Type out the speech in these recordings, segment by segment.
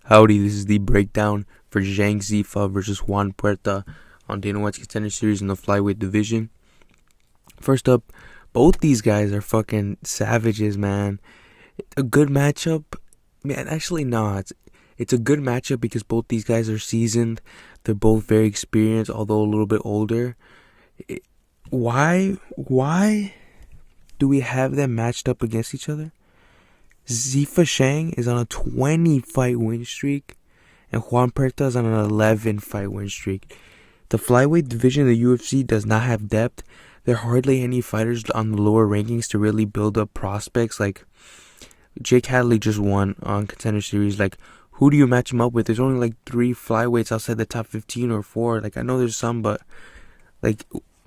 Howdy, this is the breakdown for Zhifa versus Juan Puerta on Dana White's Contender Series in the flyweight division. First up, both these guys are fucking savages, man. A good matchup? Man, actually, no. It's a good matchup because both these guys are seasoned. They're both very experienced, although a little bit older. Why do we have them matched up against each other? Zhifa Shang is on a 20-fight win streak, and Juan Puerta is on an 11-fight win streak. The flyweight division of the UFC does not have depth. There are hardly any fighters on the lower rankings to really build up prospects. Like, Jake Hadley just won on Contender Series. Like, who do you match him up with? There's only like 3 flyweights outside the top 15 or 4. Like, I know there's some, but like,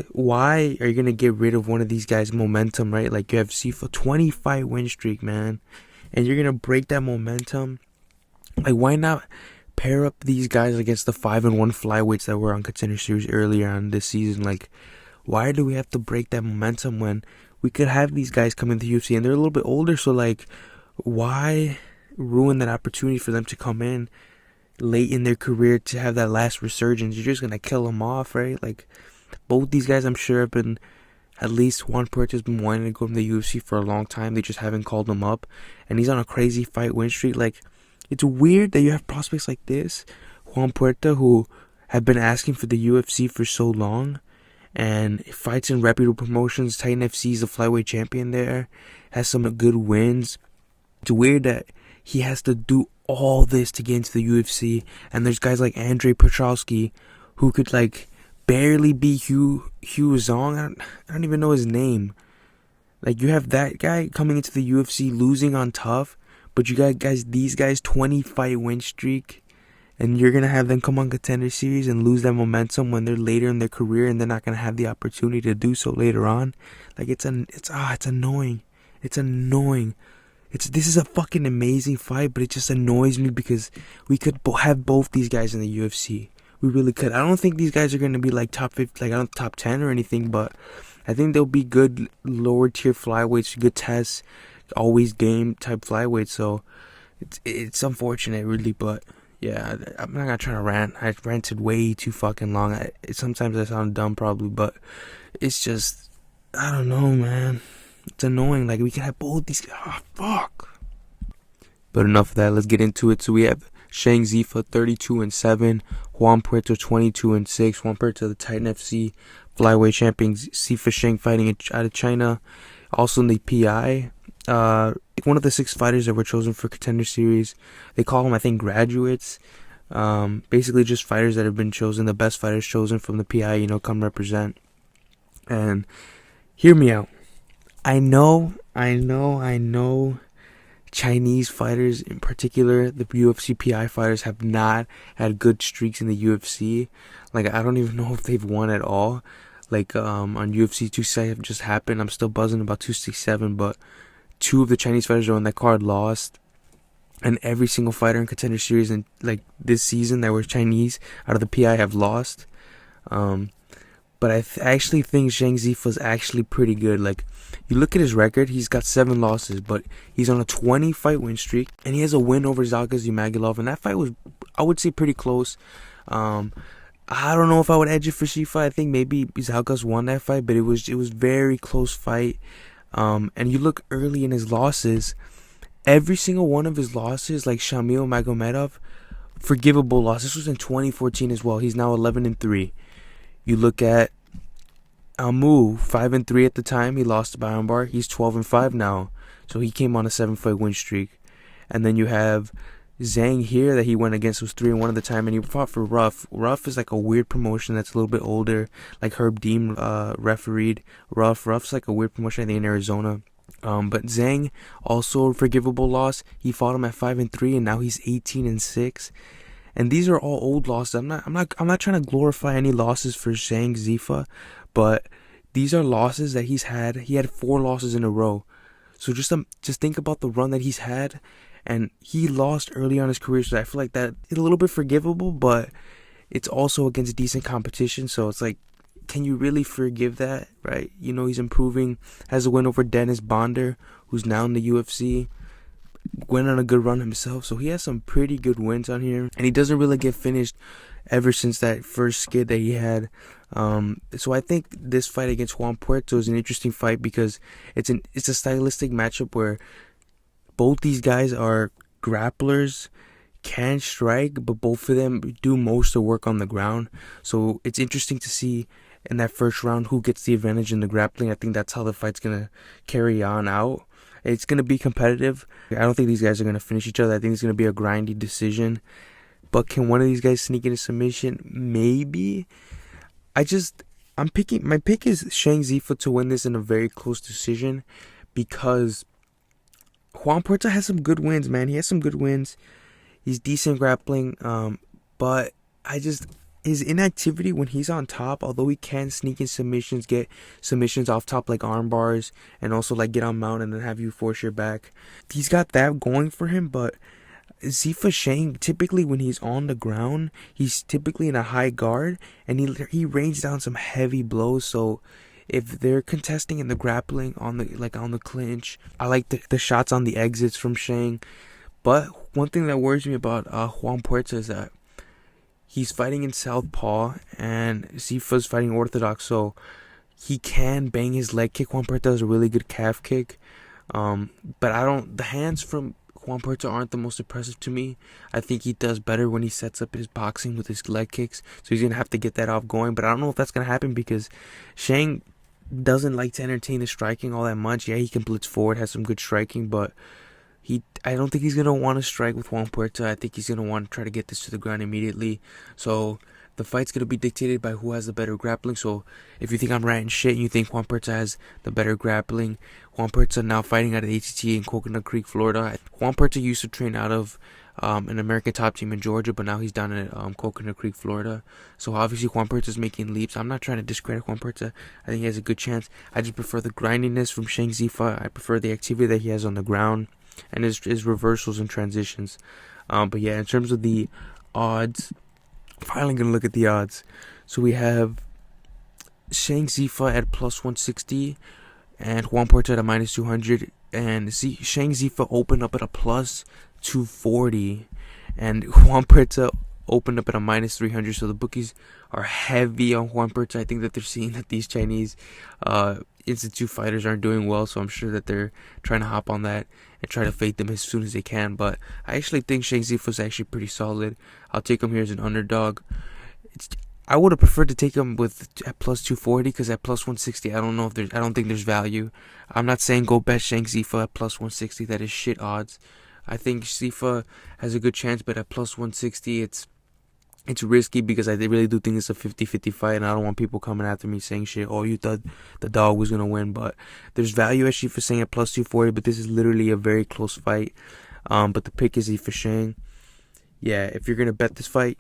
why are you going to get rid of one of these guys' momentum, right? Like, you have Zhifa, 20-fight win streak, man. And you're going to break that momentum. Like, why not pair up these guys against the 5-1 flyweights that were on Contender Series earlier on this season? Like, why do we have to break that momentum when we could have these guys come into the UFC and they're a little bit older? So, like, why ruin that opportunity for them to come in late in their career to have that last resurgence? You're just going to kill them off, right? Like, both these guys, I'm sure, have been, at least Juan Puerta has been wanting to go to the UFC for a long time. They just haven't called him up. And he's on a crazy fight win streak. Like, it's weird that you have prospects like this, Juan Puerta, who have been asking for the UFC for so long, and fights in reputable promotions. Titan FC is the flyweight champion there, has some good wins. It's weird that he has to do all this to get into the UFC, and there's guys like Andrei Petrosky who could, like, barely be Hugh Zong. I don't even know his name. Like, you have that guy coming into the UFC losing on tough, but you got these guys 20-fight win streak, and you're gonna have them come on Contender Series and lose that momentum when they're later in their career, and they're not gonna have the opportunity to do so later on. Like, it's annoying. It's annoying. This is a fucking amazing fight, but it just annoys me because we could have both these guys in the UFC. We really could. I don't think these guys are going to be like top 50, like, I don't top 10 or anything, but I think they'll be good lower tier flyweights, good tests, always game type flyweights. So it's unfortunate, really, but yeah, I'm not gonna try to rant. I ranted way too fucking long. Sometimes I sound dumb, probably, but it's just, I don't know, man. It's annoying. Like, we can have both these. Oh, fuck. But enough of that. Let's get into it. So we have Shang Zhifa 32-7, Juan Puerta 22-6. Juan Puerta, the Titan FC flyweight champion. Zhifa Shang fighting out of China. Also in the PI, one of the 6 fighters that were chosen for Contender Series. They call them, I think, graduates. Basically just fighters that have been chosen, the best fighters chosen from the PI, come represent. And hear me out. I know Chinese fighters, in particular, the UFC PI fighters, have not had good streaks in the UFC. Like, I don't even know if they've won at all. Like, on UFC 267 just happened. I'm still buzzing about 267, but 2 of the Chinese fighters are on that card lost. And every single fighter in Contender Series in, like, this season that were Chinese out of the PI have lost. But I actually think Shang Zhifa is actually pretty good. Like, you look at his record, he's got 7 losses, but he's on a 20-fight win streak, and he has a win over Zhalgas Zhumagulov, and that fight was, I would say, pretty close. I don't know if I would edge it for Zhifa. I think maybe Zhalgas won that fight, but it was very close fight. And you look early in his losses, every single one of his losses, like Shamil Magomedov, forgivable loss. This was in 2014 as well. He's now 11-3. You look at Amu, 5-3 at the time. He lost to Bayambar. He's 12-5 now. So he came on a 7-fight win streak. And then you have Zhang here that he went against, was 3-1 at the time, and he fought for Ruff. Ruff is like a weird promotion that's a little bit older. Like Herb Dean refereed Ruff. Ruff's like a weird promotion, I think, in Arizona. But Zhang, also a forgivable loss. He fought him at 5-3, and now he's 18-6. And these are all old losses. I'm not trying to glorify any losses for Shang Zhifa, but these are losses that he's had. He had 4 losses in a row. So just think about the run that he's had, and he lost early on in his career. So I feel like that is a little bit forgivable, but it's also against decent competition. So it's like, can you really forgive that, right? He's improving. Has a win over Dennis Bonder, who's now in the UFC. went on a good run himself, so he has some pretty good wins on here, and he doesn't really get finished ever since that first skid that he had. So I think this fight against Juan Puerta is an interesting fight because it's a stylistic matchup where both these guys are grapplers, can strike, but both of them do most of the work on the ground. So it's interesting to see in that first round who gets the advantage in the grappling. I think that's how the fight's gonna carry on out. It's gonna be competitive. I don't think these guys are gonna finish each other. I think it's gonna be a grindy decision. But can one of these guys sneak into submission? Maybe. My pick is Shang Zhifa to win this in a very close decision because Juan Puerta has some good wins, man. He has some good wins. He's decent grappling, but his inactivity when he's on top, although he can sneak in submissions, get submissions off top like arm bars, and also like get on mount and then have you force your back. He's got that going for him, but Zhifa Shang, typically when he's on the ground, he's typically in a high guard, and he rains down some heavy blows. So if they're contesting in the grappling on the clinch, I like the shots on the exits from Shang. But one thing that worries me about Juan Puerta is that he's fighting in southpaw and Zhifa's fighting orthodox, so he can bang his leg kick. Juan Puerta has a really good calf kick, but the hands from Juan Puerta aren't the most impressive to me. I think he does better when he sets up his boxing with his leg kicks, so he's gonna have to get that off going. But I don't know if that's gonna happen because Shang doesn't like to entertain the striking all that much. Yeah, he can blitz forward, has some good striking, but I don't think he's going to want to strike with Juan Puerta. I think he's going to want to try to get this to the ground immediately. So the fight's going to be dictated by who has the better grappling. So if you think I'm right and shit and you think Juan Puerta has the better grappling, Juan Puerta now fighting out of the ATT in Coconut Creek, Florida. Juan Puerta used to train out of an American top team in Georgia, but now he's down at Coconut Creek, Florida. So obviously Juan Puerta's making leaps. I'm not trying to discredit Juan Puerta. I think he has a good chance. I just prefer the grindiness from Shang Zhifa. I prefer the activity that he has on the ground and his reversals and transitions. But yeah, in terms of the odds, finally gonna look at the odds. So we have Shang Zhifa at plus 160 and Juan Puerta at a minus 200, and Shang Zhifa opened up at a plus 240 and Juan Puerta opened up at a minus 300. So the bookies are heavy on Juan Puerta. I think that they're seeing that these Chinese Institute fighters aren't doing well, so I'm sure that they're trying to hop on that and try to fade them as soon as they can. But I actually think Shang Zhifa is actually pretty solid. I'll take him here as an underdog. I would have preferred to take him at plus 240 because at plus 160, I don't think there's value. I'm not saying go bet Shang Zhifa at plus 160. That is shit odds. I think Zhifa has a good chance, but at plus 160, it's risky because I really do think it's a 50-50 fight, and I don't want people coming after me saying shit, oh, you thought the dog was going to win. But there's value at Zhifa Shang at plus 240, but this is literally a very close fight. But the pick is Zhifa Shang. Yeah, if you're going to bet this fight,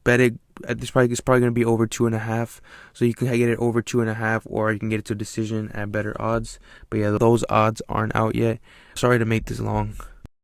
bet it. It's probably going to be over 2.5. So you can get it over 2.5, or you can get it to a decision at better odds. But yeah, those odds aren't out yet. Sorry to make this long.